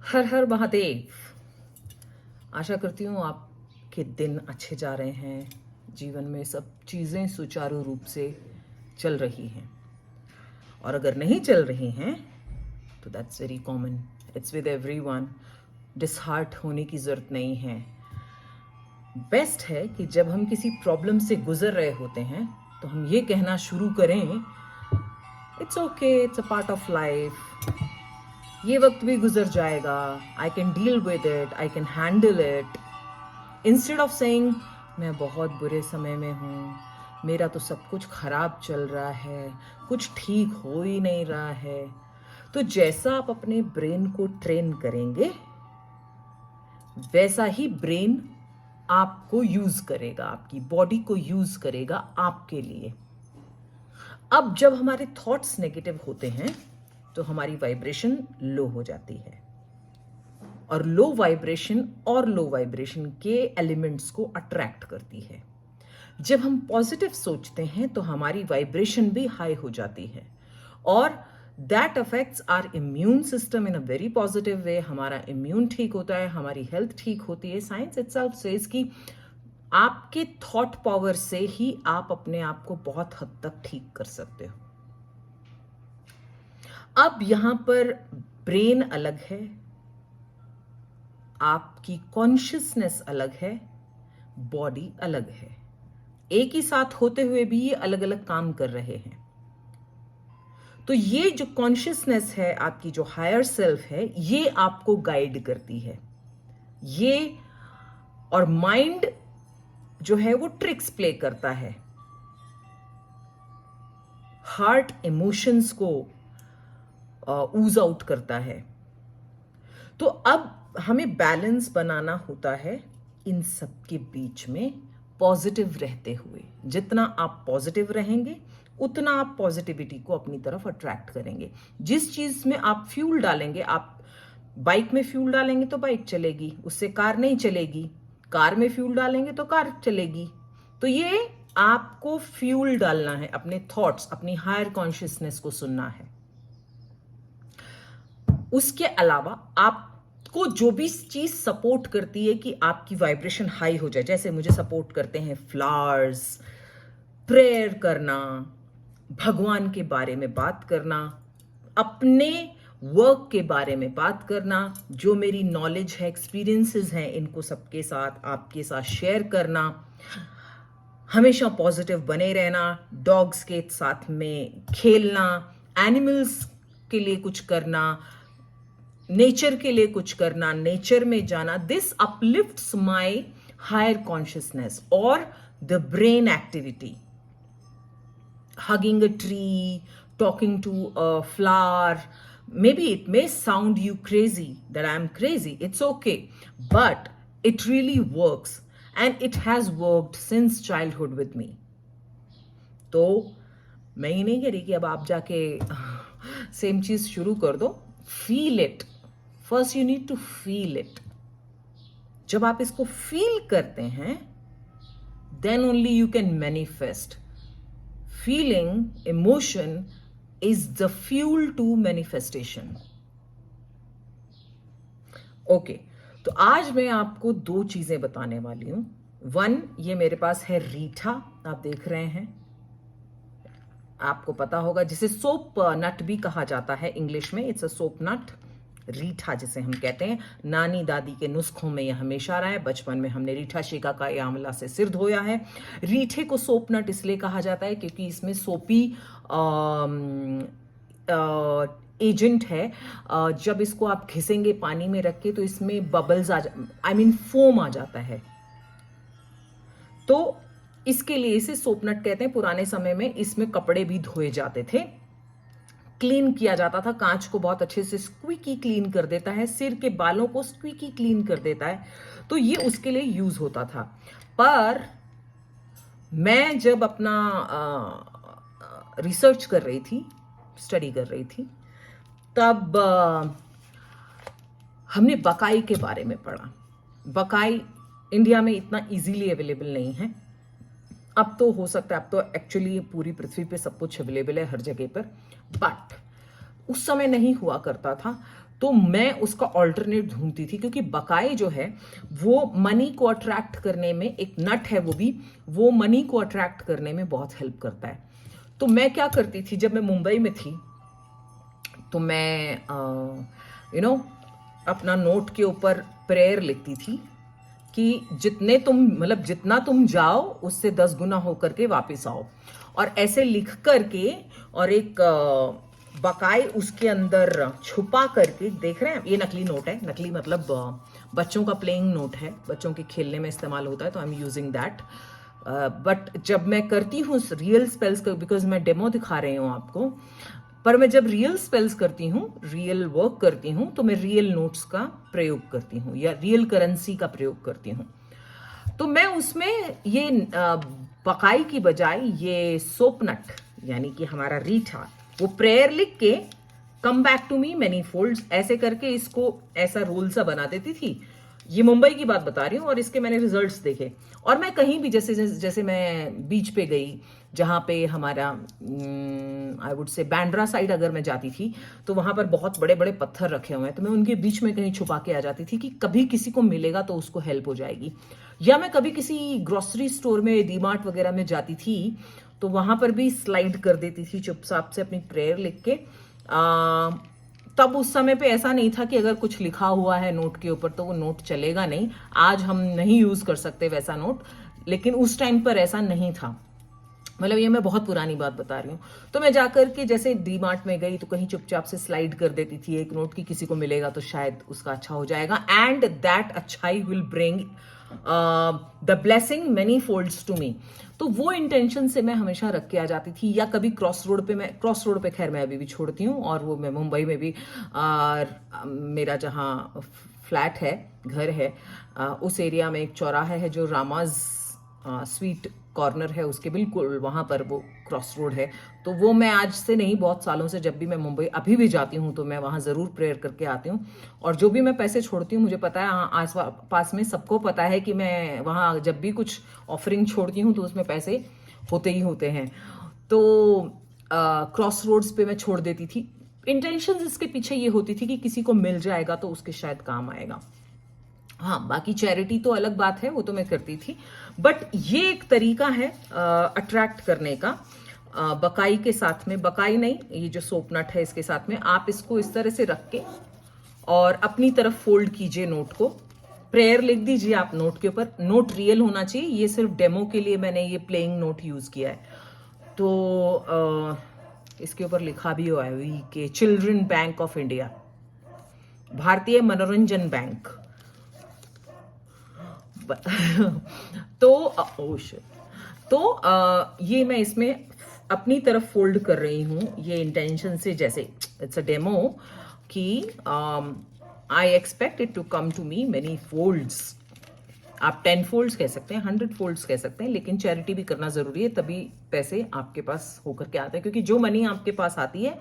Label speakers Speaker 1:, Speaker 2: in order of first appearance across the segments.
Speaker 1: हर हर महादेव। आशा करती हूँ आपके दिन अच्छे जा रहे हैं, जीवन में सब चीज़ें सुचारू रूप से चल रही हैं। और अगर नहीं चल रही हैं तो that's very common, it's with everyone. Disheart होने की ज़रूरत नहीं है। बेस्ट है कि जब हम किसी प्रॉब्लम से गुजर रहे होते हैं तो हम ये कहना शुरू करें, it's okay, it's a part of life, ये वक्त भी गुजर जाएगा, I can deal with it, I can handle it. Instead of saying मैं बहुत बुरे समय में हूँ, मेरा तो सब कुछ खराब चल रहा है, कुछ ठीक हो ही नहीं रहा है। तो जैसा आप अपने ब्रेन को ट्रेन करेंगे वैसा ही ब्रेन आपको यूज करेगा, आपकी बॉडी को यूज करेगा आपके लिए। अब जब हमारे थॉट्स नेगेटिव होते हैं तो हमारी वाइब्रेशन लो हो जाती है, और लो वाइब्रेशन के एलिमेंट्स को अट्रैक्ट करती है। जब हम पॉजिटिव सोचते हैं तो हमारी वाइब्रेशन भी हाई हो जाती है, और that affects our immune system in a very positive way. हमारा इम्यून ठीक होता है, हमारी हेल्थ ठीक होती है। साइंस इटसेल्फ सेज कि आपके थॉट पावर से ही आप अपने आप को बहुत हद तक ठीक कर सकते हो। अब यहां पर ब्रेन अलग है, आपकी कॉन्शियसनेस अलग है, बॉडी अलग है। एक ही साथ होते हुए भी ये अलग अलग काम कर रहे हैं। तो ये जो कॉन्शियसनेस है, आपकी जो हायर सेल्फ है, ये आपको गाइड करती है। ये और माइंड जो है वो ट्रिक्स प्ले करता है, हार्ट इमोशंस को ऊज आउट करता है। तो अब हमें बैलेंस बनाना होता है इन सब के बीच में, पॉजिटिव रहते हुए। जितना आप पॉजिटिव रहेंगे उतना आप पॉजिटिविटी को अपनी तरफ अट्रैक्ट करेंगे। जिस चीज में आप फ्यूल डालेंगे, आप बाइक में फ्यूल डालेंगे तो बाइक चलेगी, उससे कार नहीं चलेगी। कार में फ्यूल डालेंगे तो कार चलेगी। तो ये आपको फ्यूल डालना है, अपने थॉट्स, अपनी हायर कॉन्शियसनेस को सुनना है। उसके अलावा आपको जो भी चीज सपोर्ट करती है कि आपकी वाइब्रेशन हाई हो जाए, जैसे मुझे सपोर्ट करते हैं फ्लावर्स, प्रेयर करना, भगवान के बारे में बात करना, अपने वर्क के बारे में बात करना, जो मेरी नॉलेज है, एक्सपीरियंसेस हैं, इनको सबके साथ, आपके साथ शेयर करना, हमेशा पॉजिटिव बने रहना, डॉग्स के साथ में खेलना, एनिमल्स के लिए कुछ करना, नेचर के लिए कुछ करना, नेचर में जाना। This uplifts my higher consciousness और the brain activity. Hugging a tree, talking to a flower. Maybe it may sound you crazy that I'm crazy. It's okay. But it really works. And it has worked since childhood with me. तो मैं ही नहीं कह रही कि अब आप जाके same चीज शुरू कर दो। Feel it first, you need to feel it. जब आप इसको फील करते हैं then only you can manifest. Feeling, emotion is the fuel to manifestation. Okay, तो आज मैं आपको दो चीजें बताने वाली हूं। वन, ये मेरे पास है रीठा, आप देख रहे हैं, आपको पता होगा, जिसे सोप नट भी कहा जाता है इंग्लिश में। इट्स अ सोप नट, रीठा जिसे हम कहते हैं। नानी दादी के नुस्खों में यह हमेशा रहा है। बचपन में हमने रीठा शिका का आंवला से सिर धोया है। रीठे को सोप नट इसलिए कहा जाता है क्योंकि इसमें सोपी एजेंट है। जब इसको आप घिसेंगे पानी में रख के तो इसमें बबल्स फोम आ जाता है। तो इसके लिए इसे सोपनट कहते हैं। पुराने समय में इसमें कपड़े भी धोए जाते थे, क्लीन किया जाता था। कांच को बहुत अच्छे से स्क्वीकी क्लीन कर देता है, सिर के बालों को स्क्वीकी क्लीन कर देता है। तो ये उसके लिए यूज होता था। पर मैं जब अपना रिसर्च कर रही थी, स्टडी कर रही थी, तब हमने बकाई के बारे में पढ़ा। बकाई इंडिया में इतना इजीली अवेलेबल नहीं है। अब तो हो सकता है, अब तो एक्चुअली पूरी पृथ्वी पे सब कुछ अवेलेबल है हर जगह पर। बट उस समय नहीं हुआ करता था, तो मैं उसका ऑल्टरनेट ढूंढती थी, क्योंकि बकाई जो है वो मनी को अट्रैक्ट करने में, एक नट है वो भी, वो मनी को अट्रैक्ट करने में बहुत हेल्प करता है। तो मैं क्या करती थी, जब मैं मुंबई में थी तो मैं यू नो अपना नोट के ऊपर प्रेयर लिखती थी कि जितने तुम, मतलब जितना तुम जाओ उससे 10 गुना होकर के वापस आओ, और ऐसे लिख करके, और एक बकाई उसके अंदर छुपा करके, देख रहे हैं ये नकली नोट है, नकली मतलब बच्चों का प्लेइंग नोट है, बच्चों के खेलने में इस्तेमाल होता है, तो I am using that. But जब मैं करती हूँ रियल स्पेल्स का, बिकॉज मैं डेमो दिखा रही हूँ आपको, पर मैं जब रियल स्पेल्स करती हूँ, रियल वर्क करती हूँ, तो मैं रियल नोट्स का प्रयोग करती हूँ या रियल करेंसी का प्रयोग करती हूँ। तो मैं उसमें ये बकाई की बजाय ये सोपनट, यानी कि हमारा रीठा, वो प्रेयर लिख के come back to me many folds ऐसे करके इसको ऐसा रोल सा बना देती थी। ये मुंबई की बात बता रही हूँ, और इसके मैंने रिजल्ट्स देखे। और मैं कहीं भी, जैसे जैसे मैं बीच पे गई, जहाँ पे हमारा I would say Bandra side अगर मैं जाती थी, तो वहाँ पर बहुत बड़े बड़े पत्थर रखे हुए हैं, तो मैं उनके बीच में कहीं छुपा के आ जाती थी कि कभी किसी को मिलेगा तो उसको हेल्प हो जाएगी। या मैं कभी किसी ग्रोसरी स्टोर में, डीमार्ट वगैरह में जाती थी, तो वहाँ पर भी स्लाइड कर देती थी चुपचाप से अपनी प्रेयर लिख के। तब उस समय पे ऐसा नहीं था कि अगर कुछ लिखा हुआ है नोट के ऊपर तो वो नोट चलेगा नहीं। आज हम नहीं यूज कर सकते वैसा नोट, लेकिन उस टाइम पर ऐसा नहीं था। मतलब ये मैं बहुत पुरानी बात बता रही हूँ। तो मैं जाकर के जैसे डी मार्ट में गई तो कहीं चुपचाप से स्लाइड कर देती थी एक नोट की, किसी को मिलेगा तो शायद उसका अच्छा हो जाएगा, एंड दैट अच्छाई will bring the blessing many folds to me. तो वो इंटेंशन से मैं हमेशा रख के आ जाती थी। या कभी क्रॉस रोड पे खैर मैं अभी भी छोड़ती हूँ, और वो मैं मुंबई में भी मेरा जहाँ फ्लैट है, घर है, उस एरिया में एक चौराहा है जो रामाज स्वीट कॉर्नर है, उसके बिल्कुल वहाँ पर वो क्रॉस रोड है। तो वो मैं आज से नहीं, बहुत सालों से जब भी मैं मुंबई अभी भी जाती हूँ तो मैं वहाँ ज़रूर प्रेयर करके आती हूँ। और जो भी मैं पैसे छोड़ती हूँ, मुझे पता है आस पास में सबको पता है कि मैं वहाँ जब भी कुछ ऑफरिंग छोड़ती हूँ तो उसमें पैसे होते ही होते हैं। तो क्रॉस रोड्स पे मैं छोड़ देती थी। इंटेंशन इसके पीछे ये होती थी कि किसी को मिल जाएगा तो उसके शायद काम आएगा। हाँ, बाकी चैरिटी तो अलग बात है, वो तो मैं करती थी, बट ये एक तरीका है अट्रैक्ट करने का। बकाई के साथ में, बकाई नहीं, ये जो सोप नट है इसके साथ में आप इसको इस तरह से रख के और अपनी तरफ फोल्ड कीजिए नोट को, प्रेयर लिख दीजिए आप नोट के ऊपर। नोट रियल होना चाहिए, ये सिर्फ डेमो के लिए मैंने ये प्लेइंग नोट यूज किया है। तो इसके ऊपर लिखा भी हुआ है कि चिल्ड्रन बैंक ऑफ इंडिया, भारतीय मनोरंजन बैंक। तो ये मैं इसमें अपनी तरफ फोल्ड कर रही हूं, ये इंटेंशन से, जैसे इट्स अ डेमो कि I expect it to come to me many folds. आप 10 फोल्ड्स कह सकते हैं, 100 फोल्ड्स कह सकते हैं, लेकिन चैरिटी भी करना जरूरी है, तभी पैसे आपके पास होकर के आते हैं। क्योंकि जो मनी आपके पास आती है,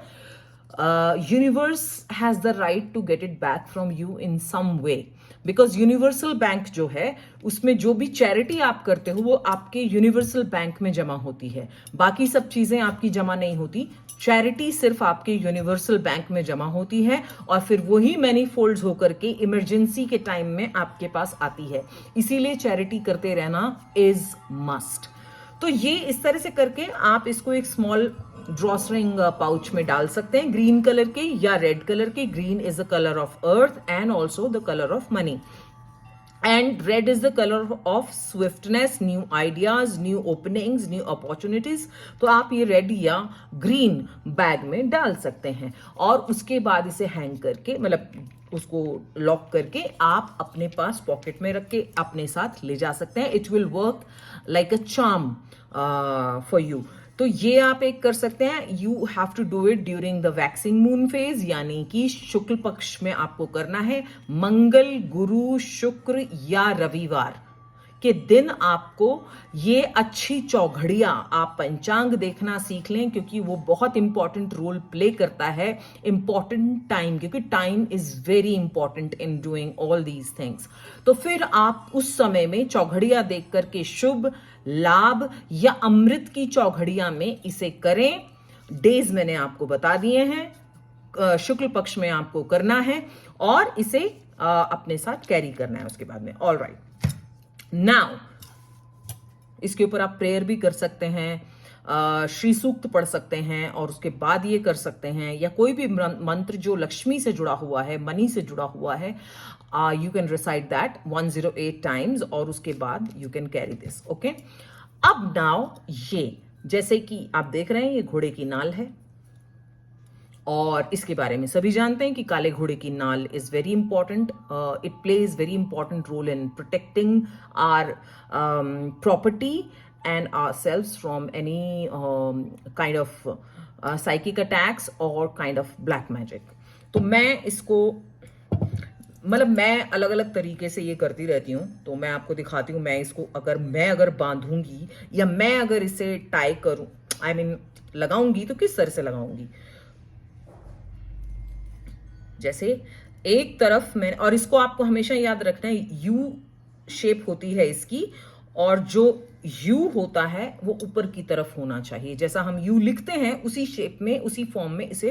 Speaker 1: universe has the right to get it back from you in some way, because universal bank जो है उसमें जो भी चैरिटी आप करते हो वो आपके यूनिवर्सल बैंक में जमा होती है। बाकी सब चीजें आपकी जमा नहीं होती, चैरिटी सिर्फ आपके यूनिवर्सल बैंक में जमा होती है, और फिर वही मैनी फोल्ड्स होकर के इमरजेंसी के टाइम में आपके पास आती है। इसीलिए चैरिटी करते रहना इज मस्ट। तो ये इस तरह से करके आप इसको एक स्मॉल ड्रॉस्ट्रिंग पाउच में डाल सकते हैं, ग्रीन कलर के या रेड कलर के। Green is the colour of earth and also the colour of money, and red is the color of swiftness, new ideas, new openings, new opportunities। तो आप ये रेड या ग्रीन बैग में डाल सकते हैं, और उसके बाद इसे हैंग करके, मतलब उसको लॉक करके आप अपने पास पॉकेट में रख के अपने साथ ले जा सकते हैं। It will work like a charm for you. तो ये आप एक कर सकते हैं। You have to do it during the waxing moon phase, यानी कि शुक्ल पक्ष में आपको करना है। मंगल, गुरु, शुक्र या रविवार के दिन आपको ये अच्छी चौघड़ियां, आप पंचांग देखना सीख लें, क्योंकि वो बहुत इंपॉर्टेंट रोल प्ले करता है। इंपॉर्टेंट टाइम, क्योंकि time is very important in doing all these things. तो फिर आप उस समय में चौघड़ियां देख करके शुभ लाभ या अमृत की चौघड़ियां में इसे करें। डेज मैंने आपको बता दिए हैं, शुक्ल पक्ष में आपको करना है और इसे अपने साथ कैरी करना है उसके बाद में। ऑल राइट, नाउ इसके ऊपर आप प्रेयर भी कर सकते हैं, श्री सूक्त पढ़ सकते हैं और उसके बाद ये कर सकते हैं, या कोई भी मंत्र जो लक्ष्मी से जुड़ा हुआ है, मनी से जुड़ा हुआ है, you can recite that 108 times और उसके बाद you can carry this. Okay, अब नाउ ये जैसे कि आप देख रहे हैं ये घोड़े की नाल है और इसके बारे में सभी जानते हैं कि काले घोड़े की नाल is very important, it plays very important role in protecting our property and ourselves from any kind of psychic attacks or kind of black magic. तो मैं इसको मतलब मैं अलग अलग तरीके से ये करती रहती हूँ, तो मैं आपको दिखाती हूँ। मैं इसको अगर बांधूंगी या मैं अगर इसे टाई करूँ, आई मीन लगाऊंगी, तो किस तरह से लगाऊंगी। जैसे एक तरफ मैं, और इसको आपको हमेशा याद रखना है, यू शेप होती है इसकी और जो यू होता है वो ऊपर की तरफ होना चाहिए। जैसा हम यू लिखते हैं उसी शेप में, उसी फॉर्म में इसे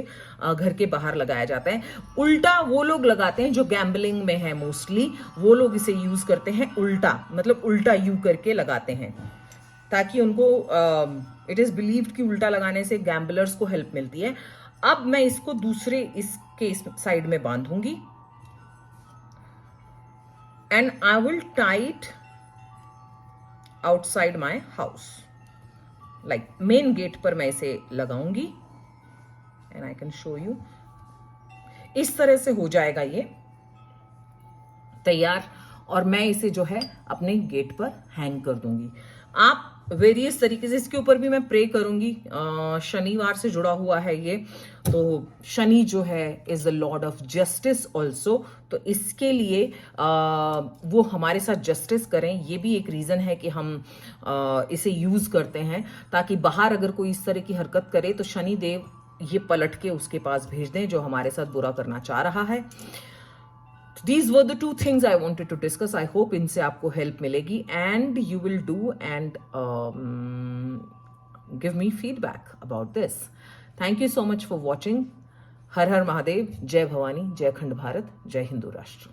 Speaker 1: घर के बाहर लगाया जाता है। उल्टा वो लोग लगाते हैं जो गैम्बलिंग में है, मोस्टली वो लोग इसे यूज करते हैं उल्टा, मतलब उल्टा यू करके लगाते हैं ताकि उनको इट इज बिलीव्ड कि उल्टा लगाने से गैम्बलर्स को हेल्प मिलती है। अब मैं इसको दूसरे इसके इस साइड में बांधूंगी and I will tight outside my house, like main gate पर मैं इसे लगाऊंगी and I can show you. इस तरह से हो जाएगा ये तैयार और मैं इसे जो है अपने गेट पर हैंग कर दूंगी। आप वेरियस तरीके से, इसके ऊपर भी मैं प्रे करूंगी। शनिवार से जुड़ा हुआ है ये, तो शनि जो है is the Lord of justice also, तो इसके लिए वो हमारे साथ जस्टिस करें। ये भी एक रीजन है कि हम इसे यूज करते हैं, ताकि बाहर अगर कोई इस तरह की हरकत करे तो शनि देव ये पलट के उसके पास भेज दें जो हमारे साथ बुरा करना चाह रहा है। These were the two things I wanted to discuss. I hope इनसे आपको हेल्प मिलेगी and you will do and give me feedback about this. Thank you so much for watching. हर हर महादेव, जय भवानी, जय खंड भारत, जय हिंदू राष्ट्र।